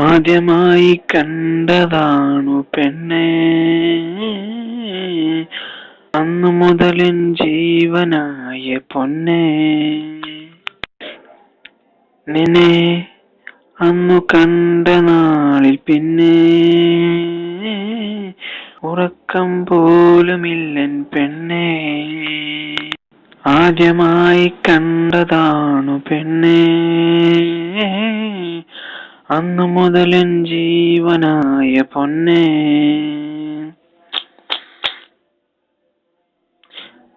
ആദ്യമായി കണ്ടതാണു പെണ്ണേ, അന്നു മുതലൻ ജീവനായ പൊന്നേ. നിന്നെ അന്നു കണ്ട നാളിൽ പിന്നെ ഉറക്കം പോലുമില്ലൻ പെണ്ണേ. ആദ്യമായി കണ്ടതാണു പെണ്ണേ, അന്നു മുതലൻ ജീവനായ പൊന്നേ.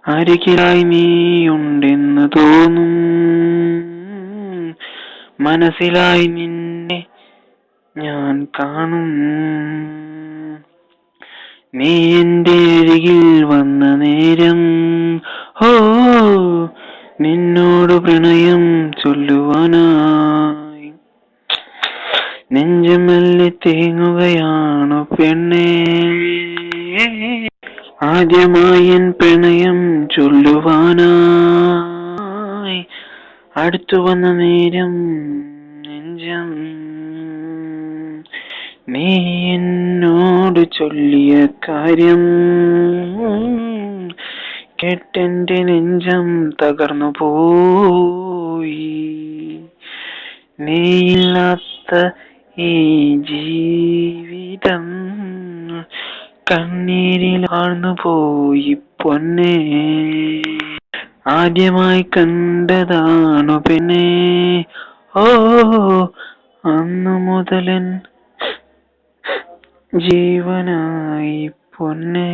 അരികിലായി നീയുണ്ടെന്ന് തോന്നും, മനസ്സിലായി നിന്നെ ഞാൻ കാണും. നീ എൻ്റെ അരികിൽ വന്ന നേരം ഓ നിന്നോട് പ്രണയം ചൊല്ലുവാനായി നെഞ്ചമെല്ലെ തേങ്ങുകയാണു പെണ്ണേ. ആദ്യമായി എൻ പ്രണയം ചൊല്ലുവാനായി അടുത്തു വന്ന നേരം നെഞ്ചം നീ എന്നോട് ചൊല്ലിയ കാര്യം കേട്ടെന്റെ നെഞ്ചം തകർന്നു പോയി. നീയില്ലാത്ത ഈ ജീവിതം കണ്ണീരിൽ ആഴ്ന്നു പോയി പൊന്നേ. ആദ്യമായി കണ്ടതാണു പെണ്ണേ, ഓ അന്നു മുതലൻ ജീവനായി പൊന്നേ.